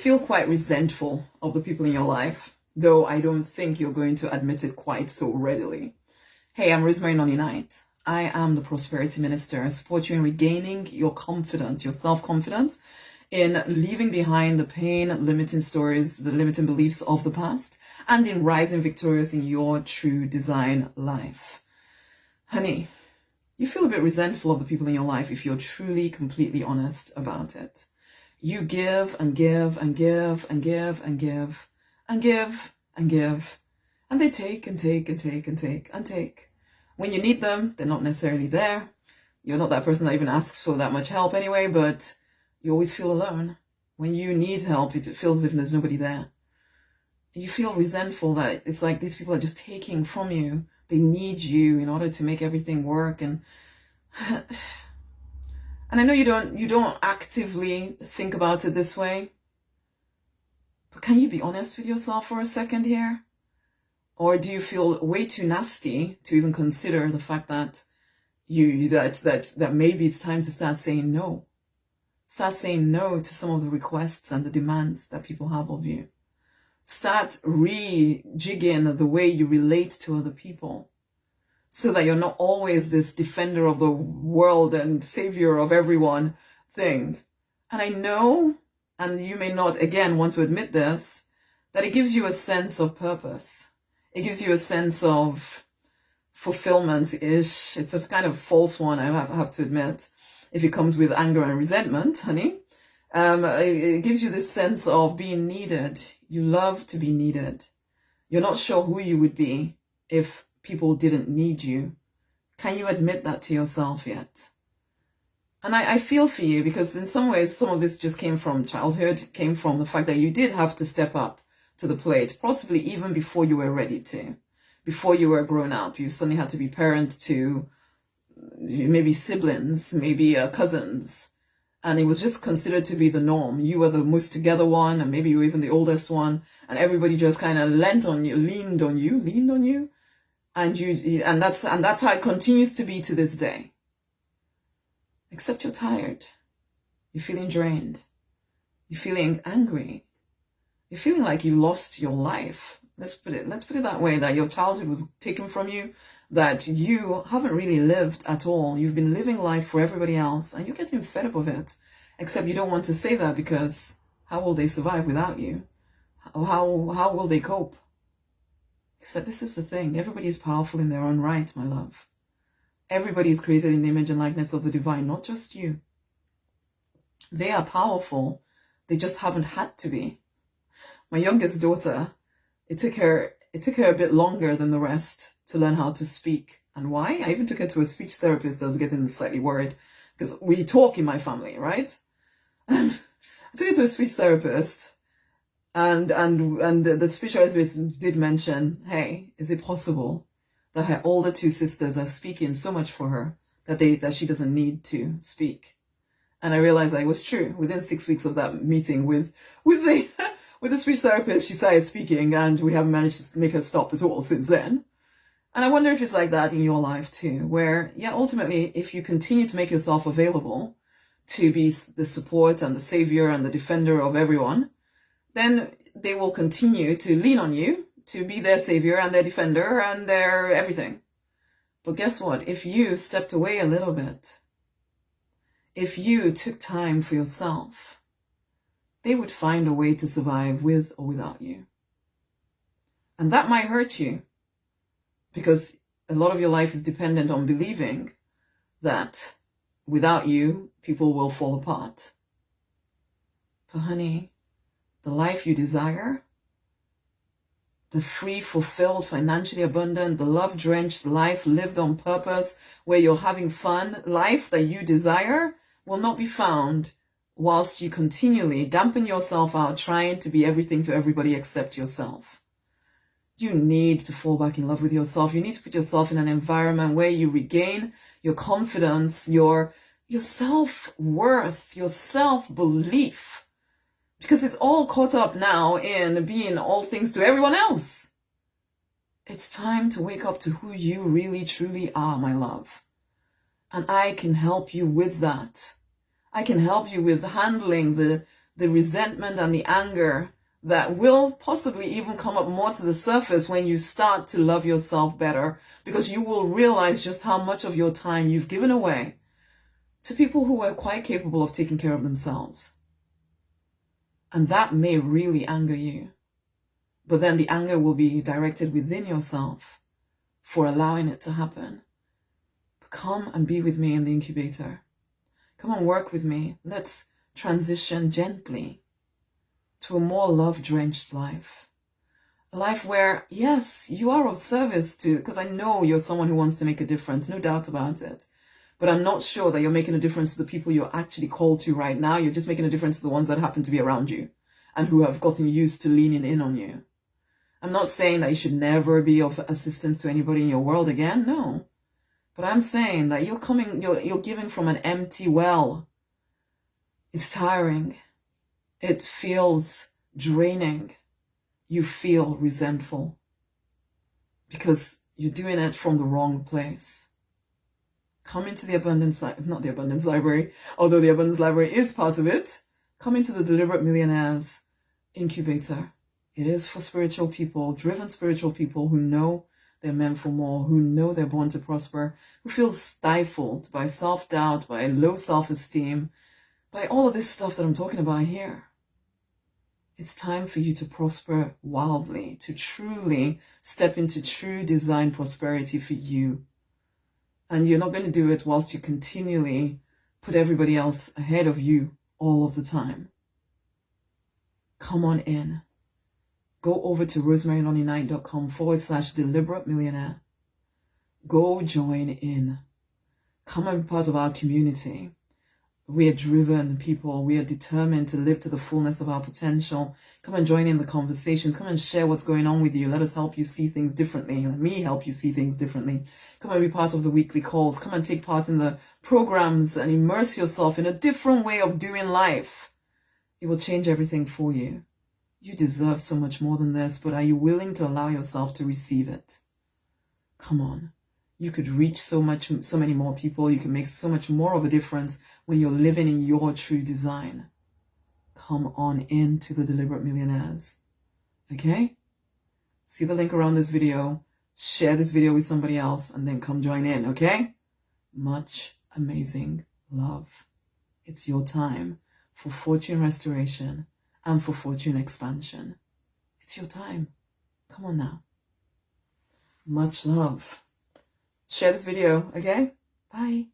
feel quite resentful of the people in your life, though I don't think you're going to admit it quite so readily. Hey, I'm Rosemary, Nonny. I am the Prosperity Minister. I support you in regaining your confidence, your self-confidence, in leaving behind the pain, limiting stories, the limiting beliefs of the past, and in rising victorious in your true design life. Honey, you feel a bit resentful of the people in your life if you're truly, completely honest about it. You give and give and give and give and give and give and give, and they take and take and take and take and take. When you need them, they're not necessarily there. You're not that person that even asks for that much help anyway, but you always feel alone. When you need help, it feels as if there's nobody there. You feel resentful that it's like these people are just taking from you. They need you in order to make everything work. And I know you don't actively think about it this way, but can you be honest with yourself for a second here? Or do you feel way too nasty to even consider the fact that that maybe it's time to start saying no? Start saying no to some of the requests and the demands that people have of you. Start rejigging the way you relate to other people so that you're not always this defender of the world and savior of everyone thing. And I know, and you may not again want to admit this, that it gives you a sense of purpose. It gives you a sense of fulfillment-ish. It's a kind of false one, I have to admit, if it comes with anger and resentment, honey. It gives you this sense of being needed. You love to be needed. You're not sure who you would be if people didn't need you. Can you admit that to yourself yet? And I feel for you, because in some ways, some of this just came from childhood, came from the fact that you did have to step up to the plate, possibly even before you were ready to. Before you were grown up, you suddenly had to be parent to maybe siblings, maybe cousins. And it was just considered to be the norm. You were the most together one, and maybe you were even the oldest one. And everybody just kind of leaned on you. And that's how it continues to be to this day. Except you're tired. You're feeling drained. You're feeling angry. You're feeling like you lost your life. Let's put it that way, that your childhood was taken from you, that you haven't really lived at all. You've been living life for everybody else, and you're getting fed up of it. Except you don't want to say that, because how will they survive without you? How will they cope? Except this is the thing. Everybody is powerful in their own right, my love. Everybody is created in the image and likeness of the divine, not just you. They are powerful. They just haven't had to be. My youngest daughter, it took her a bit longer than the rest to learn how to speak. And why? I even took her to a speech therapist. I was getting slightly worried, because we talk in my family, right? And I took her to a speech therapist, and the speech therapist did mention, hey, is it possible that her older two sisters are speaking so much for her that she doesn't need to speak? And I realized that it was true. Within 6 weeks of that meeting with the speech therapist, she started speaking, and we haven't managed to make her stop at all since then. And I wonder if it's like that in your life too, where, yeah, ultimately, if you continue to make yourself available to be the support and the savior and the defender of everyone, then they will continue to lean on you to be their savior and their defender and their everything. But guess what? If you stepped away a little bit, if you took time for yourself, they would find a way to survive with or without you. And that might hurt you, because a lot of your life is dependent on believing that without you, people will fall apart. But honey, the life you desire, the free, fulfilled, financially abundant, the love-drenched life lived on purpose, where you're having fun, life that you desire, will not be found whilst you continually dampen yourself out trying to be everything to everybody except yourself. You need to fall back in love with yourself. You need to put yourself in an environment where you regain your confidence, your self-worth, your self-belief. Because it's all caught up now in being all things to everyone else. It's time to wake up to who you really truly are, my love. And I can help you with that. I can help you with handling the the resentment and the anger that will possibly even come up more to the surface when you start to love yourself better, because you will realize just how much of your time you've given away to people who are quite capable of taking care of themselves. And that may really anger you. But then the anger will be directed within yourself for allowing it to happen. Come and be with me in the incubator. Come and work with me. Let's transition gently to a more love-drenched life. A life where, yes, you are of service to, because I know you're someone who wants to make a difference, no doubt about it. But I'm not sure that you're making a difference to the people you're actually called to right now. You're just making a difference to the ones that happen to be around you and who have gotten used to leaning in on you. I'm not saying that you should never be of assistance to anybody in your world again. No. But I'm saying that you're giving from an empty well. It's tiring. It feels draining. You feel resentful because you're doing it from the wrong place. Come into the not the abundance library, although the abundance library is part of it. Come into the Deliberate Millionaires Incubator. It is for spiritual people, driven spiritual people who know they're meant for more, who know they're born to prosper, who feel stifled by self-doubt, by low self-esteem, by all of this stuff that I'm talking about here. It's time for you to prosper wildly, to truly step into true design prosperity for you. And you're not going to do it whilst you continually put everybody else ahead of you all of the time. Come on in. Go over to rosemarynonny9.com/deliberate millionaire. Go join in. Come and be part of our community. We are driven people. We are determined to live to the fullness of our potential. Come and join in the conversations. Come and share what's going on with you. Let us help you see things differently. Let me help you see things differently. Come and be part of the weekly calls. Come and take part in the programs and immerse yourself in a different way of doing life. It will change everything for you. You deserve so much more than this, but are you willing to allow yourself to receive it? Come on. You could reach so many more people. You can make so much more of a difference when you're living in your true design. Come on into the Deliberate Millionaires. Okay? See the link around this video. Share this video with somebody else and then come join in, okay? Much amazing love. It's your time for fortune restoration and for fortune expansion. It's your time. Come on now. Much love. Share this video, okay? Bye.